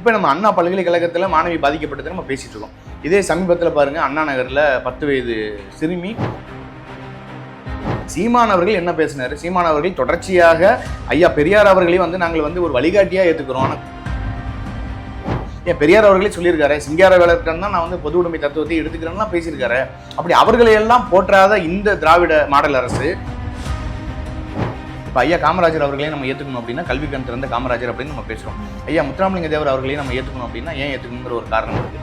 இப்போ நம்ம அண்ணா பல்கலைக்கழகத்தில் மாணவி பாதிக்கப்பட்டதை நம்ம பேசிட்டு இருக்கோம். இதே சமீபத்தில் பாருங்க, அண்ணா நகரில் 10 வயது சிறுமி சீமான் அவர்கள் என்ன பேசினாரு? சீமான் அவர்கள் தொடர்ச்சியாக ஐயா பெரியார் அவர்களையும் வந்து நாங்கள் வந்து ஒரு வழிகாட்டியா ஏற்றுக்கிறோம். ஏன் பெரியார் அவர்களே சொல்லியிருக்காரு, சிங்கார வேலைக்காரன் தான் நான் வந்து பொது உடைமை தத்துவத்தை எடுத்துக்கிறேன்னா பேசியிருக்காரு. அப்படி அவர்களையெல்லாம் போற்றாத இந்த திராவிட மாடல் அரசு இப்போ ஐயா காமராஜர் அவர்களையும் நம்ம ஏற்றுக்கணும் அப்படின்னா கல்வி கண் திறந்த காமராஜர் அப்படின்னு நம்ம பேசுகிறோம். ஐயா முத்துராமலிங்க தேவர் அவர்களையும் நம்ம ஏற்றுக்கணும் அப்படின்னா ஏன் ஏற்றுக்கணுங்கிற ஒரு காரணம் இருக்குது.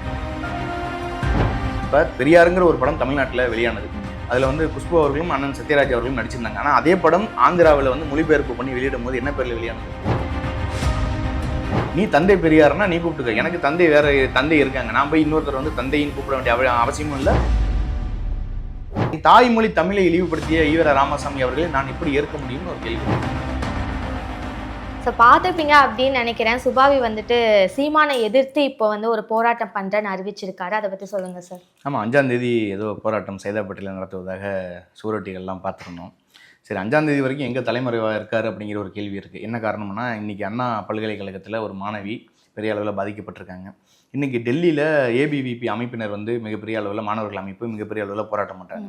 இப்போ பெரியாருங்கிற ஒரு படம் தமிழ்நாட்டில் வெளியானது. அதில் வந்து குஷ்பு அவர்களும் அண்ணன் சத்யராஜ் அவர்களும் நடிச்சிருந்தாங்க. ஆனால் அதே படம் ஆந்திராவில் வந்து மொழிபெயர்ப்பு பண்ணி வெளியிடும் போது என்ன பேரில் வெளியானது? நீ தந்தை பெரியார்னா நீ கூப்பிட்டுக்க, எனக்கு தந்தை வேற தந்தை இருக்காங்க, நான் போய் இன்னொருத்தர் வந்து தந்தையின் கூப்பிட வேண்டிய அவசியமும் இல்லை. தாய்மொழி தமிழை இழிவுபடுத்திய ஈவர ராமசாமி அவர்களை நான் எப்படி ஏற்க முடியும்னு ஒரு கேள்வி. ஸோ பார்த்துப்பீங்க அப்படின்னு நினைக்கிறேன். சுபாவி வந்துட்டு சீமானை எதிர்த்து இப்போ வந்து ஒரு போராட்டம் பண்ணுறேன்னு அறிவிச்சிருக்காரு. அதை பற்றி சொல்லுங்கள் சார். ஆமாம், 5ஆம் தேதி ஏதோ போராட்டம் சைதாப்பேட்டையில் நடத்துவதாக சுவரொட்டிகள்லாம் பார்த்துருந்தோம். சரி, 5ஆம் தேதி வரைக்கும் எங்கே தலைமறைவாக இருக்கார் அப்படிங்கிற ஒரு கேள்வி இருக்குது. என்ன காரணம்னா, இன்றைக்கி அண்ணா பல்கலைக்கழகத்தில் ஒரு மாணவி பெரிய அளவில் பாதிக்கப்பட்டிருக்காங்க. இன்றைக்கி டெல்லியில் ஏபிவிபி அமைப்பினர் வந்து மிகப்பெரிய அளவில் மாணவர்கள் அமைப்பு மிகப்பெரிய அளவில் போராட்டம் பண்ணுறாங்க.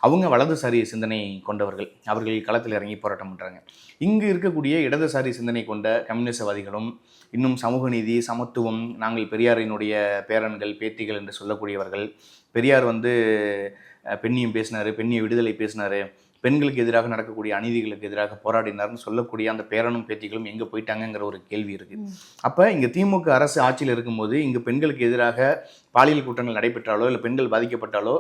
அவங்க வலதுசாரி சிந்தனை கொண்டவர்கள், அவர்கள் களத்தில் இறங்கி போராட்டம் பண்ணுறாங்க. இங்கு இருக்கக்கூடிய இடதுசாரி சிந்தனை கொண்ட கம்யூனிசவாதிகளும் இன்னும் சமூக நீதி, சமத்துவம், நாங்கள் பெரியாரினுடைய பேரன்கள் பேத்திகள் என்று சொல்லக்கூடியவர்கள், பெரியார் வந்து பெண்ணியம் பேசினார், பெண்ணிய விடுதலை பேசினார், பெண்களுக்கு எதிராக நடக்கக்கூடிய அநீதிகளுக்கு எதிராக போராடினார்னு சொல்லக்கூடிய அந்த பேரனும் பேத்திகளும் எங்கே போயிட்டாங்கங்கிற ஒரு கேள்வி இருக்குது. அப்போ இங்கே திமுக அரசு ஆட்சியில் இருக்கும்போது இங்கே பெண்களுக்கு எதிராக பாலியல் குற்றங்கள் நடைபெற்றாலோ இல்லை பெண்கள் பாதிக்கப்பட்டாலோ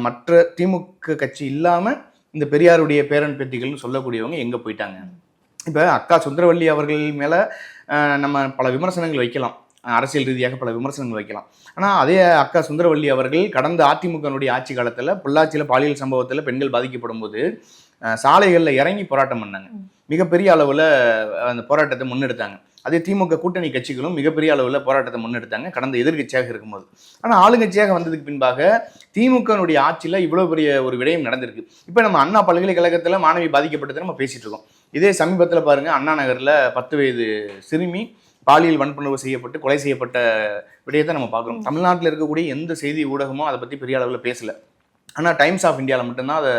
மற்ற திமுக கட்சி இல்லாமல் இந்த பெரியாருடைய பேரன் பேத்திகள்னு சொல்லக்கூடியவங்க எங்கே போயிட்டாங்க? இப்போ அக்கா சுந்தரவல்லி அவர்கள் மேலே நம்ம பல விமர்சனங்கள் வைக்கலாம், அரசியல் ரீதியாக பல விமர்சனங்கள் வைக்கலாம். ஆனால் அதே அக்கா சுந்தரவல்லி அவர்கள் கடந்த அதிமுகனுடைய ஆட்சி காலத்தில் பொள்ளாச்சியில் பாலியல் சம்பவத்தில் பெண்கள் பாதிக்கப்படும் போது சாலைகளில் இறங்கி போராட்டம் பண்ணாங்க. மிகப்பெரிய அளவில் அந்த போராட்டத்தை முன்னெடுத்தாங்க. அதே திமுக கூட்டணி கட்சிகளும் மிகப்பெரிய அளவில் போராட்டத்தை முன்னெடுத்தாங்க கடந்த எதிர்கட்சியாக இருக்கும்போது. ஆனால் ஆளுங்கட்சியாக வந்ததுக்கு பின்பாக திமுகனுடைய ஆட்சியில் இவ்வளோ பெரிய ஒரு விடயம் நடந்திருக்கு. இப்போ நம்ம அண்ணா பல்கலைக்கழகத்தில் மாணவி பாதிக்கப்பட்டதை நம்ம பேசிகிட்டு இருக்கோம். இதே சமீபத்தில் பாருங்கள், அண்ணா நகரில் 10 வயது சிறுமி பாலியல் வன்புணர்வு செய்யப்பட்டு கொலை செய்யப்பட்ட விடயத்தை நம்ம பார்க்குறோம். தமிழ்நாட்டில் இருக்கக்கூடிய எந்த செய்தி ஊடகமும் அதை பற்றி பெரிய அளவில் பேசலை. ஆனால் டைம்ஸ் ஆஃப் இந்தியாவில் மட்டும்தான் அதை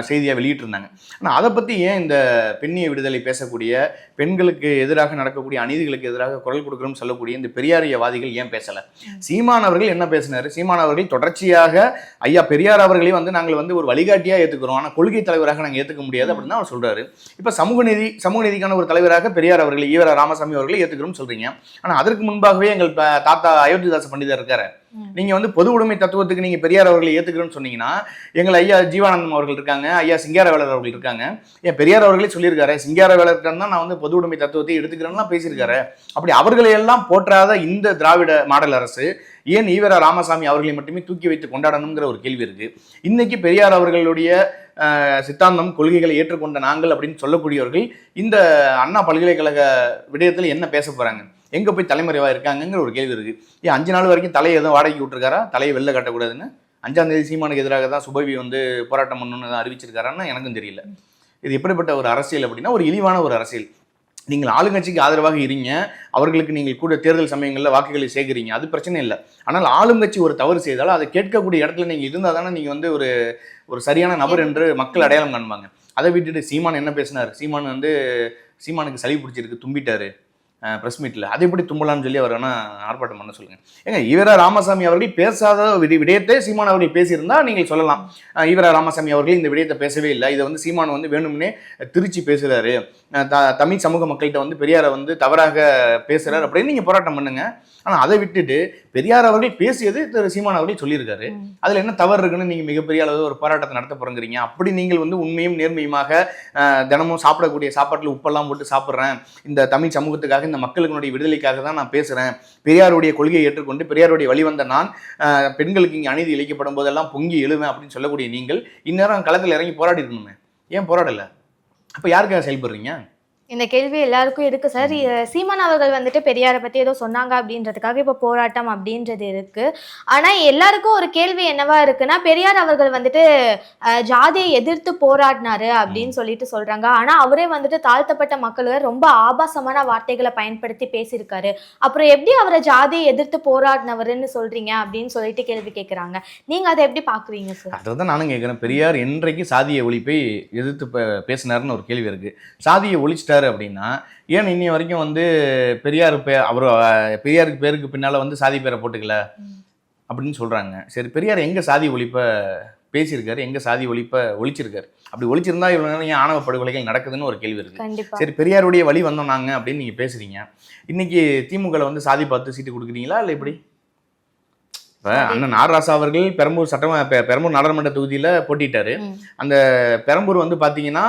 செய்தியாக வெளியிட்டிருந்தாங்க. ஆனால் அதை பற்றி ஏன் இந்த பெண்ணிய விடுதலை பேசக்கூடிய, பெண்களுக்கு எதிராக நடக்கக்கூடிய அநீதிகளுக்கு எதிராக குரல் கொடுக்குறோம்னு சொல்லக்கூடிய இந்த பெரியாரியவாதிகள் ஏன் பேசலை? சீமான் அவர்கள் என்ன பேசினார்? சீமான் அவர்கள் தொடர்ச்சியாக ஐயா பெரியார் அவர்களையும் வந்து நாங்கள் வந்து ஒரு வழிகாட்டியாக ஏற்றுக்கிறோம், ஆனால் கொள்கை தலைவராக நாங்கள் ஏற்றுக்க முடியாது அப்படின்னு அவர் சொல்கிறாரு. இப்போ சமூக நீதிக்கான ஒரு தலைவராக பெரியார் அவர்கள் ஈவர ராமசாமி அவர்களை ஏற்றுக்கிறோம்னு சொல்கிறீங்க. ஆனால் அதற்கு முன்பாகவே எங்கள் தாத்தா அயோத்திதாச பண்டிதர் இருக்காரு. நீங்க வந்து பொது உடைமை தத்துவத்துக்கு நீங்க பெரியார் அவர்களை ஏத்துக்கிறேன்னு சொன்னீங்கன்னா எங்கள் ஐயா ஜீவானந்தம் அவர்கள் இருக்காங்க, ஐயா சிங்கார வேலர் அவர்கள் இருக்காங்க. ஏன் பெரியார் அவர்களே சொல்லியிருக்காரு, சிங்கார வேலர்கிட்ட தான் நான் வந்து பொது உடைமை தத்துவத்தை எடுத்துக்கிறேன்னா பேசியிருக்காரு. அப்படி அவர்களையெல்லாம் போற்றாத இந்த திராவிட மாடல் அரசு ஏன் ஈவர ராமசாமி அவர்களை மட்டுமே தூக்கி வைத்து கொண்டாடணுங்கிற ஒரு கேள்வி இருக்கு. இன்னைக்கு பெரியார் அவர்களுடைய சித்தாந்தம் கொள்கைகளை ஏற்றுக்கொண்ட நாங்கள் அப்படின்னு சொல்லக்கூடியவர்கள் இந்த அண்ணா பல்கலைக்கழக விடயத்தில் என்ன பேச போறாங்க? எங்கே போய் தலைமறைவாக இருக்காங்கங்கிற ஒரு கேள்வி இருக்குது. ஏன் 5 நாள் வரைக்கும் தலையை எதுவும் வாடகைக்கு விட்டுருக்காரா? தலையை வெளில காட்டக்கூடாதுன்னு 5ஆம் தேதி சீமானுக்கு எதிராக தான் சுபவி வந்து போராட்டம் பண்ணணும்னு அறிவிச்சிருக்காரான்னு எனக்கும் தெரியல. இது எப்படிப்பட்ட ஒரு அரசியல் அப்படின்னா ஒரு இழிவான ஒரு அரசியல். நீங்கள் ஆளுங்கட்சிக்கு ஆதரவாக இருங்க, அவர்களுக்கு நீங்கள் கூட தேர்தல் சமயங்களில் வாக்குகளை சேகரிங்க, அது பிரச்சனை இல்லை. ஆனால் ஆளுங்கட்சி ஒரு தவறு செய்தாலும் அதை கேட்கக்கூடிய இடத்துல நீங்கள் இருந்தால் தானே நீங்கள் வந்து ஒரு சரியான நபர் என்று மக்கள் அடையாளம் காண்பாங்க. அதை விட்டுட்டு சீமான் என்ன பேசினார்? சீமானுக்கு சளி பிடிச்சிருக்கு, தும்பிட்டாரு ப்ரெஸ் மீட்டில், அதை எப்படி தும்பலான்னு சொல்லி அவர் வேணால் ஆர்ப்பாட்டம் பண்ண சொல்லுங்கள். ஏங்க ஈவர ராமசாமி அவர்கள் பேசாத விடயத்தை சீமான் அவர்கள் பேசியிருந்தால் நீங்கள் சொல்லலாம், ஈவர ராமசாமி அவர்கள் இந்த விடயத்தை பேசவே இல்லை, இதை வந்து சீமான் வந்து வேணும்னே திருச்சி பேசுகிறாரு, தமிழ் சமூக மக்கள்கிட்ட வந்து பெரியாரை வந்து தவறாக பேசுகிறார் அப்படின்னு நீங்கள் போராட்டம் பண்ணுங்க. ஆனால் அதை விட்டுட்டு பெரியார் அவர்கள் பேசியது திரு சீமான் அவர்கள் சொல்லியிருக்காரு, அதில் என்ன தவறு இருக்குன்னு நீங்கள் மிகப்பெரிய அளவு ஒரு போராட்டத்தை நடத்த போகிறீங்க. அப்படி நீங்கள் வந்து உண்மையும் நேர்மையுமாக தினமும் சாப்பிடக்கூடிய சாப்பாட்டில் உப்பெல்லாம் போட்டு சாப்பிட்றேன், இந்த தமிழ் சமூகத்துக்காக இந்த மக்களுடைய விடுதலைக்காக தான் நான் பேசுகிறேன், பெரியாருடைய கொள்கையை ஏற்றுக்கொண்டு பெரியாருடைய வழிவந்த நான் பெண்களுக்கு இங்கே அநீதி இழைக்கப்படும் போதெல்லாம் பொங்கி எழுவேன் அப்படின்னு சொல்லக்கூடிய நீங்கள் இந்நேரம் களத்தில் இறங்கி போராடி இருக்கணுமே, ஏன் போராடலை? அப்போ யாருக்காக செயல்படுறீங்க? இந்த கேள்வி எல்லாருக்கும் இருக்கு சார். சீமான் அவர்கள் வந்துட்டு பெரியாரை பத்தி ஏதோ சொன்னாங்க அப்படின்றதுக்காக இப்போ போராட்டம் அப்படின்றது இருக்கு. ஆனா எல்லாருக்கும் ஒரு கேள்வி என்னவா இருக்குன்னா, பெரியார் அவர்கள் வந்துட்டு ஜாதியை எதிர்த்து போராடினாரு அப்படின்னு சொல்லிட்டு சொல்றாங்க. ஆனா அவரே வந்துட்டு தாழ்த்தப்பட்ட மக்களை ரொம்ப ஆபாசமான வார்த்தைகளை பயன்படுத்தி பேசியிருக்காரு. அப்புறம் எப்படி அவரை ஜாதியை எதிர்த்து போராடினவருன்னு சொல்றீங்க அப்படின்னு சொல்லிட்டு கேள்வி கேட்குறாங்க. நீங்க அதை எப்படி பாக்குறீங்க சார்? அதை தான் நானும் கேட்குறேன். பெரியார் என்றைக்கு சாதிய ஒழிப்பை எதிர்த்து பேசினாருன்னு ஒரு கேள்வி இருக்கு. சாதியை ஒழிச்சிட்டாரு அப்படின்னா ஏன் இன்னி வரைக்கும் வந்து பெரியார் அவர் பெரியாருக்கு பேருக்கு பின்னால வந்து சாதி பேரை போட்டுக்கல அப்படின்னு சொல்றாங்க. சரி, பெரியார் எங்க சாதி ஒழிப்பை பேசியிருக்காரு, எங்க சாதி ஒழிப்பை ஒழிச்சிருக்காரு? அப்படி ஒழிச்சிருந்தா இவ்வளவு நேரம் ஏன் ஆணவ படுகொலைகள் நடக்குதுன்னு ஒரு கேள்வி இருக்கு. கண்டிப்பா. சரி, பெரியாருடைய வழி வந்தோம் நாங்க அப்படின்னு நீங்க பேசுறீங்க. இன்னைக்கு திமுகல வந்து சாதி பார்த்து சீட்டு கொடுக்குறீங்களா இல்லை எப்படி? இப்போ அண்ணன் ஆர் ராசா அவர்கள் பெரம்பூர் நாடாளுமன்ற தொகுதியில போட்டிட்டாரு. அந்த பெரம்பூர் வந்து பாத்தீங்கன்னா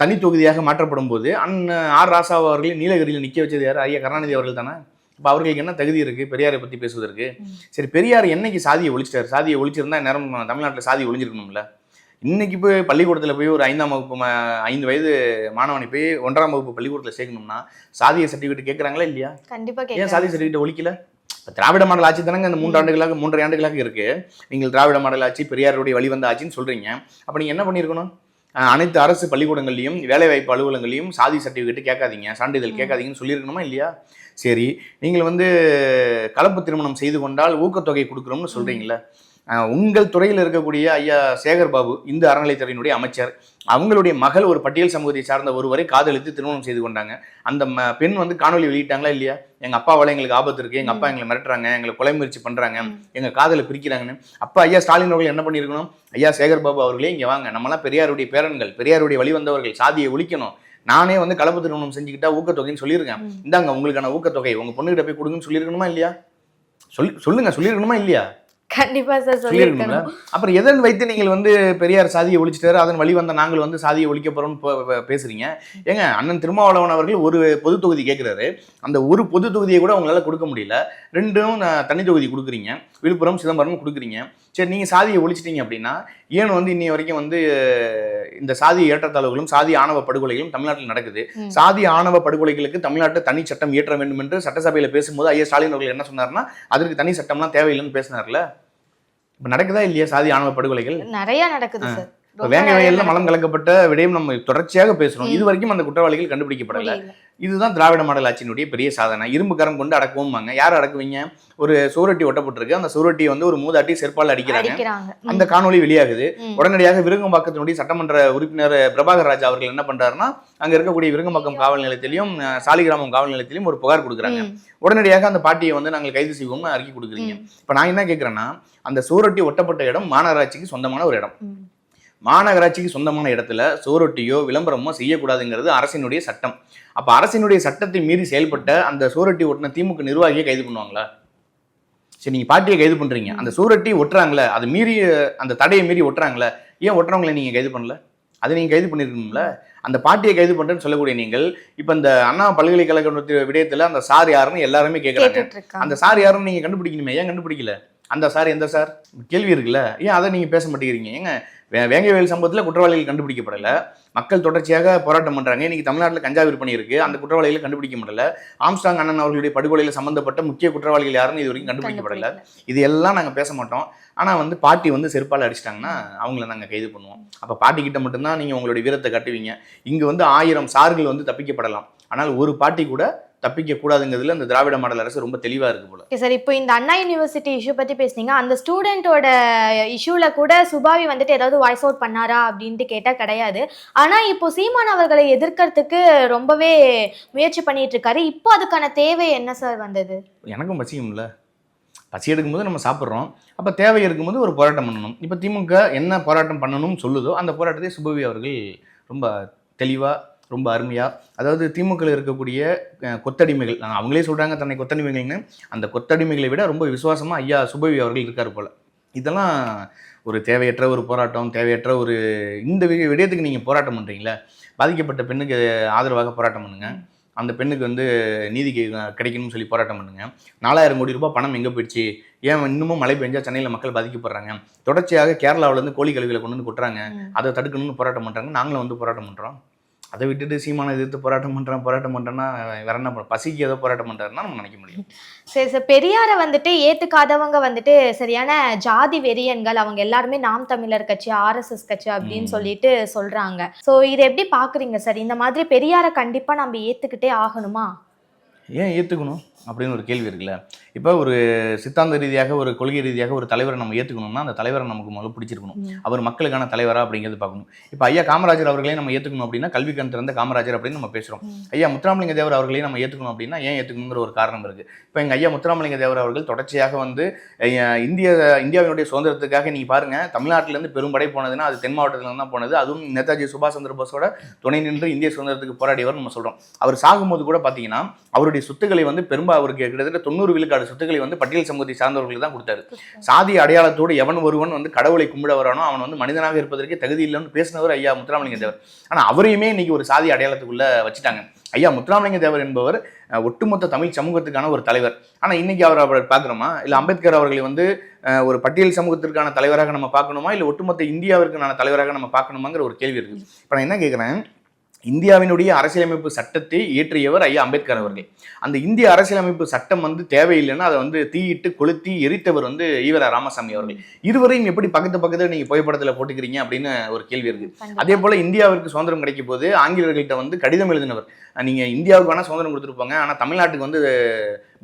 தனி தொகுதியாக மாற்றப்படும் போது அண்ணன் ஆர் ராசா அவர்களை நீலகிரியில் நிற்க வச்சது யார்? ஐயா கருணாநிதி அவர்கள் தானே. இப்போ அவர்களுக்கு என்ன தகுதி இருக்கு பெரியாரை பத்தி பேசுவதற்கு? சரி, பெரியார் என்னைக்கு சாதியை ஒழிச்சிட்டாரு? சாதியை ஒழிச்சிருந்தா நேரம் தமிழ்நாட்டில் சாதி ஒழிஞ்சிருக்கணும்ல. இன்னைக்கு போய் பள்ளிக்கூடத்தில் போய் ஒரு 5ஆம் வகுப்பு 5 வயது மாணவனை போய் 1ஆம் வகுப்பு பள்ளிக்கூடத்தில் சேர்க்கணும்னா சாதிய சர்டிஃபிகேட் கேட்குறாங்களா இல்லையா? கண்டிப்பா. ஏன் சாதி சர்டிஃபிகேட் ஒழிக்கல? திராவிட மாடல் ஆட்சி தானங்க அந்த 3.5 ஆண்டுகளாக இருக்கு. நீங்கள் திராவிட மாடல் ஆட்சி பெரியாருடைய வழி வந்த ஆட்சின்னு சொல்றீங்க. அப்ப நீங்க என்ன பண்ணிருக்கணும்? அனைத்து அரசு பள்ளிக்கூடங்கள்லையும் வேலைவாய்ப்பு அலுவலகங்களையும் சாதி சர்டிஃபிகேட் கேட்காதீங்க, சான்றிதழ் கேட்காதீங்கன்னு சொல்லியிருக்கணுமா இல்லையா? சரி, நீங்கள் வந்து கலப்பு திருமணம் செய்து கொண்டால் ஊக்கத்தொகை கொடுக்குறோம்னு சொல்றீங்களா? உங்கள் துறையில் இருக்கக்கூடிய ஐயா சேகர் பாபு இந்து அறநிலைத்துறையினுடைய அமைச்சர், அவங்களுடைய மகள் ஒரு பட்டியல் சமூகத்தை சார்ந்த ஒருவரை காதலித்து திருமணம் செய்து கொண்டாங்க. அந்த பெண் வந்து காணொலி வெளியிட்டாங்களா இல்லையா? எங்க அப்பாவால எங்களுக்கு ஆபத்து இருக்கு, எங்க அப்பா எங்களை மிரட்டுறாங்க, எங்களை கொலை முயற்சி பண்றாங்க, எங்க காதலை பிரிக்கிறாங்கன்னு. அப்ப ஐயா ஸ்டாலின் அவர்கள் என்ன பண்ணியிருக்கணும்? ஐயா சேகர் பாபு அவர்களே இங்க வாங்க, நம்மளாம் பெரியாருடைய பேரன்கள், பெரியாருடைய வழிவந்தவர்கள், சாதியை ஒழிக்கணும், நானே வந்து கலப்பு திருமணம் செஞ்சுக்கிட்டா ஊக்கத்தொகைன்னு சொல்லியிருக்கேன், இந்தாங்க உங்களுக்கான ஊக்கத்தொகை, உங்க பொண்ணுகிட்ட போய் கொடுங்கன்னு சொல்லியிருக்கணுமா இல்லையா? சொல்லுங்க, சொல்லியிருக்கணுமா இல்லையா? கண்டிப்பா சார் சொல்லியிருக்கணும். அப்புறம் எதன் வைத்து நீங்கள் வந்து பெரியார் சாதியை ஒழிச்சிட்டாரு, அதன் வழி வந்த நாங்கள் வந்து சாதியை ஒழிக்க போறோம்னு பேசுறீங்க? ஏங்க, அண்ணன் திருமாவளவன் அவர்கள் ஒரு பொது தொகுதி கேட்கிறாரு, அந்த ஒரு பொது தொகுதியை கூட உங்களால கொடுக்க முடியல, 2 தனி தொகுதி கொடுக்குறீங்க, விழுப்புரம் சிதம்பரம் கொடுக்குறீங்க. சரி, நீங்க சாதியை ஒழிச்சிட்டீங்க அப்படின்னா ஏன் வந்து இன்னைய வரைக்கும் வந்து இந்த சாதி ஏற்றத்தாழ்வுகளும் சாதி ஆணவ படுகொலைகளும் தமிழ்நாட்டில் நடக்குது? சாதி ஆணவ படுகொலைகளுக்கு தமிழ்நாட்டில் தனி சட்டம் இயற்ற வேண்டும் என்று சட்டசபையில பேசும்போது ஐயா ஸ்டாலின் அவர்கள் என்ன சொன்னார்னா, அதற்கு தனி சட்டம்லாம் தேவையில்லைன்னு பேசினார்ல. இப்ப நடக்குதா இல்லையா சாதி ஆணவ படுகொலைகள்? நிறைய நடக்குது சார். வேங்க வயல்ல மலம் கலக்கப்பட்ட விடயம் நம்ம தொடர்ச்சியாக பேசுறோம். இது வரைக்கும் அந்த குற்றவாளிகள் கண்டுபிடிக்கப்படல. இதுதான் திராவிட மாடல் ஆட்சியினுடைய பெரிய சாதனை. இரும்பு கரம் கொண்டு அடக்குவோம்பாங்க. யார் அடக்குவீங்க? ஒரு சுவரொட்டி ஒட்டப்பட்டிருக்கு, அந்த சுவரொட்டியை வந்து ஒரு மூதாட்டி செருப்பால் அடிக்கிறாங்க. அந்த காணொலி வெளியாகுது. உடனடியாக விருங்கம்பாக்கத்தினுடைய சட்டமன்ற உறுப்பினர் பிரபாகர் ராஜா அவர்கள் என்ன பண்றாருன்னா, அங்க இருக்கக்கூடிய விருங்கம்பாக்கம் காவல் நிலையத்திலையும் சாலிகிராமம் காவல் நிலையத்திலையும் ஒரு புகார் கொடுக்குறாங்க. உடனடியாக அந்த பாட்டியை வந்து நாங்கள் கைது செய்வோம்னு அறிக்கை கொடுக்குறீங்க. இப்ப நான் என்ன கேட்கிறேன்னா, அந்த சுவரொட்டி ஒட்டப்பட்ட இடம் மாநகராட்சிக்கு சொந்தமான ஒரு இடம். மாநகராட்சிக்கு சொந்தமான இடத்துல சுவரொட்டியோ விளம்பரமோ செய்யக்கூடாதுங்கிறது அரசினுடைய சட்டம். அப்ப அரசினுடைய சட்டத்தை மீறி செயல்பட்ட அந்த சுவரொட்டி ஒட்டின திமுக நிர்வாகியை கைது பண்ணுவாங்களா? சரி, நீங்க பாட்டியை கைது பண்றீங்க, அந்த சுவரொட்டி ஒட்டுறாங்களே, அது மீறி அந்த தடையை மீறி ஒட்டுறாங்களே, ஏன் ஒட்டுறவங்களை நீங்க கைது பண்ணல? அதை நீங்க கைது பண்ணிருக்கணும்ல. அந்த பாட்டியை கைது பண்றேன்னு சொல்லக்கூடிய நீங்கள் இப்ப இந்த அண்ணா பல்கலைக்கழக விடயத்துல அந்த சார் யாருன்னு எல்லாருமே கேட்கறாங்க. அந்த சார் யாருன்னு நீங்க கண்டுபிடிக்கணுமே, ஏன் கண்டுபிடிக்கல? அந்த சார் எந்த சார் கேள்வி இருக்குல்ல, ஏன் அதை நீங்க பேச மாட்டேங்கிறீங்க? ஏங்க, வேங்கவேல் சம்பவத்தில் குற்றவாளிகள் கண்டுபிடிக்கப்படல, மக்கள் தொடர்ச்சியாக போராட்டம் பண்றாங்க. இன்னைக்கு தமிழ்நாட்டில் கஞ்சா விற்பனை இருக்கு, அந்த குற்றவாளிகளை கண்டுபிடிக்க முடியல. ஆம்ஸ்டாங் அண்ணன் அவர்களுடைய படுகொலையில் சம்பந்தப்பட்ட முக்கிய குற்றவாளிகள் யாருன்னு இது வரைக்கும் கண்டுபிடிக்கப்படல. இது எல்லாம் நாங்கள் பேச மாட்டோம். ஆனா வந்து பாட்டி வந்து செருப்பால் அடிச்சிட்டாங்கன்னா அவங்கள நாங்கள் கைது பண்ணுவோம். அப்ப பாட்டி கிட்ட மட்டும்தான் நீங்க உங்களுடைய வீரத்தை கட்டுவீங்க. இங்க வந்து 1000 சார்கள் வந்து தப்பிக்கப்படலாம், ஆனால் ஒரு பாட்டி கூட தப்பிக்க கூடாதுங்கிறதுல இந்த திராவிட மாடல் அரசு ரொம்ப தெளிவா இருக்கு போல. சார், இப்போ இந்த அண்ணா யூனிவர்சிட்டி இஷ்யூ பத்தி பேசுனீங்க. அந்த ஸ்டூடெண்டோட இஷ்யூல கூட சுபாவி வந்துட்டு ஏதாவது வாய்ஸ் அவுட் பண்ணாரா அப்படின்ட்டு கேட்டா கிடையாது. ஆனா இப்போ சீமான் அவர்களை எதிர்க்கிறதுக்கு ரொம்பவே முயற்சி பண்ணிட்டு இருக்காரு. இப்போ அதுக்கான தேவை என்ன சார் வந்தது? எனக்கும் பசிக்கும்ல, பசி எடுக்கும்போது நம்ம சாப்பிட்றோம். அப்போ தேவை இருக்கும்போது ஒரு போராட்டம் பண்ணணும். இப்போ திமுக என்ன போராட்டம் பண்ணணும்னு சொல்லுதோ அந்த போராட்டத்தை சுபவி அவர்கள் ரொம்ப தெளிவாக, ரொம்ப அருமையாக, அதாவது திமுகவில் இருக்கக்கூடிய கொத்தடிமைகள், அவங்களே சொல்கிறாங்க தன்னை கொத்தடிமைகள்னு, அந்த கொத்தடிமைகளை விட ரொம்ப விசுவாசமாக ஐயா சுபவி அவர்கள் இருக்கார் போல். இதெல்லாம் ஒரு தேவையற்ற ஒரு போராட்டம், தேவையற்ற ஒரு இந்த விடயத்துக்கு நீங்கள் போராட்டம் பண்ணுறீங்களே. பாதிக்கப்பட்ட பெண்ணுக்கு ஆதரவாக போராட்டம் பண்ணுங்கள், அந்த பெண்ணுக்கு வந்து நீதி கிடைக்கணும்னு சொல்லி போராட்டம் பண்ணுங்க. 4000 கோடி ரூபாய் பணம் எங்கே போயிடுச்சு? ஏன் இன்னமும் மழை பெஞ்சா சென்னையில் மக்கள் பாதிக்கப்படுறாங்க? தொடர்ச்சியாக கேரளாவிலேருந்து கோழி கழிவுகளை கொண்டு வந்து கொட்டுறாங்க, அதை தடுக்கணும்னு போராட்டம் பண்ணுறாங்க. நாங்களும் வந்து போராட்டம் பண்ணுறோம். அதை விட்டுட்டு சீமானை எதிர்த்து போராட்டம் பண்ணுறேன்னா வேற என்ன பசிக்கு ஏதோ போராட்டம் பண்ணுறாருன்னா நம்ம நினைக்க முடியும். சரி சார், பெரியாரை வந்துட்டு ஏத்துக்காதவங்க வந்துட்டு சரியான ஜாதி வெறியன்கள், அவங்க எல்லாருமே நாம் தமிழர் கட்சி, RSS கட்சி அப்படின்னு சொல்லிட்டு சொல்றாங்க. ஸோ இதை எப்படி பாக்குறீங்க சார்? இந்த மாதிரி பெரியாரை கண்டிப்பா நம்ம ஏத்துக்கிட்டே ஆகணுமா? ஏன் ஏற்றுக்கணும் அப்படின்னு ஒரு கேள்வி இருக்குல்ல. இப்போ ஒரு சித்தாந்த ரீதியாக ஒரு கொள்கை ரீதியாக ஒரு தலைவரை நம்ம ஏற்றுக்கணும்னா அந்த தலைவரை நமக்கு முதல்ல பிடிச்சிருக்கணும். அவர் மக்களுக்கான தலைவரா அப்படிங்கிறது பார்க்கணும். இப்போ ஐயா காமராஜர் அவர்களே நம்ம ஏற்றுக்கணும் அப்படின்னா கல்வி கண் திறந்த காமராஜர் அப்படின்னு நம்ம பேசுகிறோம். ஐயா முத்துராமலிங்க தேவர் அவர்களையும் நம்ம ஏற்றுக்கணும் அப்படின்னா ஏன் ஏற்றுக்கணுங்கிற ஒரு காரணம் இருக்குது. இப்போ எங்கள் ஐயா முத்துராமலிங்க தேவர் அவர்கள் தொடர்ச்சியாக வந்து இந்தியாவினுடைய சுதந்திரத்துக்காக நீங்கள் பாருங்கள், தமிழ்நாட்டிலேருந்து பெரும்படை போனதுன்னா அது தென் மாவட்டத்திலேருந்து தான் போனது. அதுவும் நேதாஜி சுபாஷ் சந்திர போஸோட துணை நின்று இந்திய சுதந்திரத்துக்கு போராடியவர் நம்ம சொல்கிறோம். அவர் சாகும்போது கூட பார்த்தீங்கன்னா அவருடைய சொத்துக்களை வந்து அவருக்கு கிட்டத்தட்ட 90 விழுக்காடு சொத்துக்களை வந்து பட்டியல் சமூகத்தை சார்ந்தவர்களுக்கு தான் கொடுத்தாரு. சாதி அடையாளத்தோடு எவன் ஒருவன் வந்து கடவுளை கும்பிட வரானோ அவன் வந்து மனிதனாக இருப்பதற்கே தகுதி இல்லைன்னு பேசினவர் ஐயா முத்துராமலிங்க தேவர். ஆனால் அவரையுமே இன்னைக்கு ஒரு சாதி அடையாளத்துக்குள்ள வச்சுட்டாங்க. ஐயா முத்துராமலிங்க தேவர் என்பவர் ஒட்டுமொத்த தமிழ் சமூகத்துக்கான ஒரு தலைவர். ஆனால் இன்னைக்கு அவர் பார்க்குறோமா, இல்லை அம்பேத்கர் அவர்களை வந்து ஒரு பட்டியல் சமூகத்திற்கான தலைவராக நம்ம பார்க்கணுமா, இல்லை ஒட்டுமொத்த இந்தியாவிற்கான தலைவராக நம்ம பார்க்கணுமாங்கிற ஒரு கேள்வி இருக்குது. இப்போ நான் என்ன கேட்குறேன், இந்தியாவினுடைய அரசியலமைப்பு சட்டத்தை இயற்றியவர் ஐயா அம்பேத்கர் அவர்கள். அந்த இந்திய அரசியலமைப்பு சட்டம் வந்து தேவையில்லைன்னா அதை வந்து தீயிட்டு கொளுத்தி எரித்தவர் வந்து ஈவரா ராமசாமி அவர்கள். இருவரையும் எப்படி பக்கத்தில் நீங்க புகைப்படத்தில் போட்டுக்கிறீங்க அப்படின்னு ஒரு கேள்வி இருக்கு. அதே போல இந்தியாவிற்கு சுதந்திரம் கிடைக்கும் போது ஆங்கிலேயர்கள்ட்ட வந்து கடிதம் எழுதினவர், நீங்க இந்தியாவுக்கு வேணா சுதந்திரம் கொடுத்துருப்பாங்க, ஆனா தமிழ்நாட்டுக்கு வந்து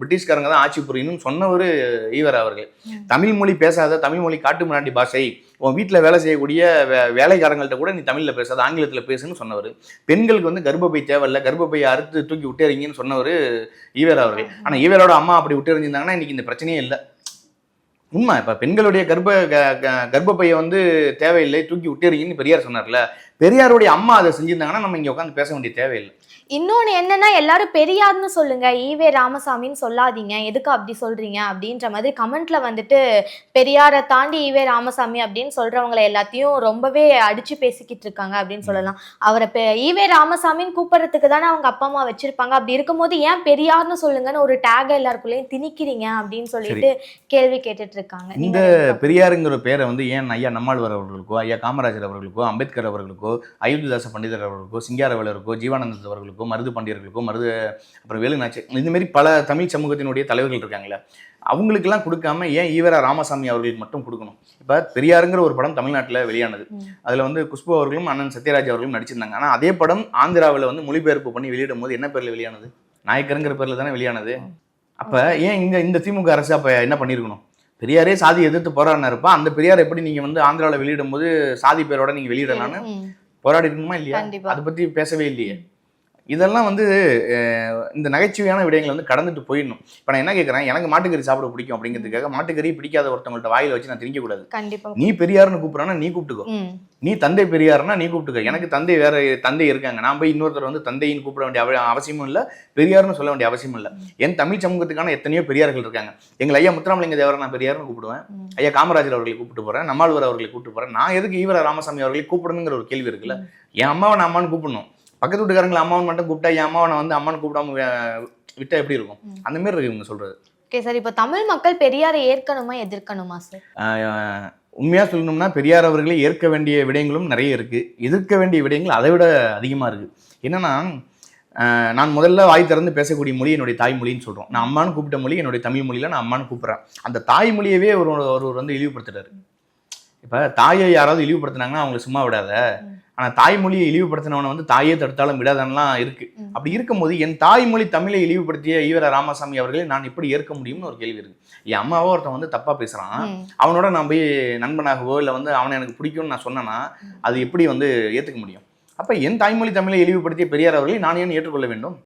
பிரிட்டிஷ்காரங்க தான் ஆட்சி புரியணும்னு சொன்னவர் ஈவரா அவர்கள். தமிழ் மொழி பேசாத, தமிழ் மொழி காட்டு முன்னாடி பாஷை, உன் வீட்டில் வேலை செய்யக்கூடிய வேலைக்காரங்கள்ட்ட கூட நீ தமிழில் பேசாத, ஆங்கிலத்தில் பேசுன்னு சொன்னவர். பெண்களுக்கு வந்து கர்ப்பப்பை தேவையில்லை, கர்ப்பப்பையை அறுத்து தூக்கி விட்டேறீங்கன்னு சொன்னவர் ஈவேரா அவர்கள். ஆனால் ஈவேராவோட அம்மா அப்படி விட்டேறிஞ்சிருந்தாங்கன்னா இன்னைக்கு இந்த பிரச்சனையே இல்லை. உண்மை. இப்போ பெண்களுடைய கர்ப்பப்பையை வந்து தேவையில்லை, தூக்கி விட்டேறீங்கன்னு பெரியார் சொன்னார்ல, பெரியாருடைய அம்மா அதை செஞ்சிருந்தாங்கன்னா நம்ம இங்கே உட்காந்து பேச வேண்டிய தேவையில்லை. இன்னொன்னு என்னன்னா, எல்லாரும் பெரியார்னு சொல்லுங்க, ஈவே ராமசாமின்னு சொல்லாதீங்க, எதுக்கு அப்படி சொல்றீங்க அப்படின்ற மாதிரி கமெண்ட்ல வந்துட்டு பெரியாரை தாண்டி ஈவே ராமசாமி அப்படின்னு சொல்றவங்களை எல்லாத்தையும் ரொம்பவே அடிச்சு பேசிக்கிட்டு இருக்காங்க அப்படின்னு சொல்லலாம். அவரை ஈவே ராமசாமின்னு கூப்பிடுறதுக்கு தானே அவங்க அப்பா அம்மா வச்சிருப்பாங்க. அப்படி இருக்கும்போது ஏன் பெரியார்னு சொல்லுங்கன்னு ஒரு டேக் எல்லாருக்குள்ளேயும் திணிக்கிறீங்க அப்படின்னு சொல்லிட்டு கேள்வி கேட்டுட்டு இருக்காங்க. இந்த பெரியாருங்கிற பேரை வந்து ஏன் ஐயா நம்மாழ்வார் அவர்களுக்கோ, ஐயா காமராஜர் அவர்களுக்கோ, அம்பேத்கர் அவர்களுக்கோ, அயோத்திதாச பண்டிதர் அவர்களுக்கோ, சிங்காரவேலருக்கோ, ஜீவானந்த அவர்களுக்கோ, மருது பாண்டியர்களுக்கோ, அப்புறம் வேலுநாச்சி, இந்த மாதிரி பல தமிழ் சமூகத்தினுடைய தலைவர்கள் இருக்காங்களே, அவங்களுக்கெல்லாம் கொடுக்காம ஏன் ஈவரா ராமசாமி அவர்களுக்கு மட்டும் கொடுக்கணும்? இப்போ பெரியாருங்கிற ஒரு படம் தமிழ்நாட்டில் வெளியானது. அதில் வந்து குஷ்பு அவர்களும் அண்ணன் சத்யராஜ் அவர்களும் நடிச்சிருந்தாங்க. ஆனால் அதே படம் ஆந்திராவில் வந்து மொழிபெயர்ப்பு பண்ணி வெளியிடும் போது என்ன பேரில் வெளியானது? நாயக்கருங்கிற பேரில் தானே வெளியானது. அப்போ ஏன் இந்த திமுக அரசு அப்போ என்ன பண்ணியிருக்கணும்? பெரியாரே சாதி எதிர்த்து போராடினா இருப்பா, அந்த பெரியார் எப்படி நீங்கள் வந்து ஆந்திராவில் வெளியிடும் போது சாதி பேரோட நீங்கள் வெளியிடலான்னு போராடி இருக்கணுமா இல்லையா? அதை பற்றி பேசவே இல்லையே. இதெல்லாம் வந்து இந்த நகைச்சுவையான விடயங்களை வந்து கடந்துட்டு போயிடணும். இப்போ நான் என்ன கேட்குறேன், எனக்கு மாட்டுக்கறி சாப்பிட பிடிக்கும் அப்படிங்கிறதுக்காக மாட்டுக்கறி பிடிக்காத ஒருத்தவங்கள்ட்ட வாயில வச்சு நான் திணிக்கக்கூடாது. நீ பெரியார்னு கூப்பிட்றானா நீ கூப்பிட்டுக்கோ, நீ தந்தை பெரியார்னா நீ கூப்பிட்டுக்கோ. எனக்கு தந்தை வேற தந்தை இருக்காங்க, நான் போய் இன்னொருத்தர் வந்து தந்தைன்னு கூப்பிட வேண்டிய அவசியமும் இல்லை, பெரியார்னு சொல்ல வேண்டிய அவசியமும் இல்லை. என் தமிழ் சமூகத்துக்கான எத்தனையோ பெரியார்கள் இருக்காங்க. எங்கள் ஐயா முத்துராமலிங்க தேவரை நான் பெரியார்னு கூப்பிடுவேன், ஐயா காமராஜர் அவர்களை கூப்பிட்டு போறேன், நம்மாழ்வார் அவர்களை கூப்பிட்டு போறேன். நான் எதுக்கு ஈவரா ராமசாமி அவர்களை கூப்பிடணுங்கிற ஒரு கேள்வி இருக்குல்ல. என் அம்மாவை நான் அம்மான்னு கூப்பிடணும், பக்கத்து வீட்டுக்காரங்களை அம்மாவன் மட்டும் கூப்பிட்டா என் அம்மாவை நான் வந்து அம்மான்னு கூப்பிடாம விட்டா எப்படி இருக்கும்? அந்த மாதிரி இருக்கு இவங்க சொல்றது. ஓகே சார், இப்போ தமிழ் மக்கள் பெரியாரை ஏற்கணுமா எதிர்க்கணுமா சார்? உண்மையாக சொல்லணும்னா பெரியார் அவர்களை ஏற்க வேண்டிய விடயங்களும் நிறைய இருக்குது, எதிர்க்க வேண்டிய விடயங்கள் அதை விட அதிகமாக இருக்குது. என்னன்னா, நான் முதல்ல வாய் திறந்து பேசக்கூடிய மொழி என்னுடைய தாய்மொழின்னு சொல்கிறோம். நான் அம்மானு கூப்பிட்ட மொழி என்னுடைய தமிழ் மொழியில் நான் அம்மானு கூப்பிட்றேன். அந்த தாய்மொழியவே ஒருவர் வந்து இழிவுபடுத்துறாரு. இப்போ தாயை யாராவது இழிவுபடுத்தினாங்கன்னா அவங்களை சும்மா விடாத, ஆனால் தாய்மொழியை இழிவுபடுத்தினவனை வந்து தாயே தடுத்தாலும் விடாதெல்லாம் இருக்குது. அப்படி இருக்கும்போது என் தாய்மொழி தமிழை இழிவுபடுத்திய ஈவரா ராமசாமி அவர்களை நான் எப்படி ஏற்க முடியும்னு ஒரு கேள்வி இருக்குது. என் அம்மாவோ ஒருத்தன் வந்து தப்பாக பேசுகிறான், அவனோட நான் போய் நண்பனாகவோ இல்லை வந்து அவனை எனக்கு பிடிக்கும்னு நான் சொன்னேன்னா அது எப்படி வந்து ஏற்றுக்க முடியும்? அப்போ என் தாய்மொழி தமிழை இழிவுபடுத்திய பெரியார் அவர்களை நான் ஏன் ஏற்றுக்கொள்ள வேண்டும்?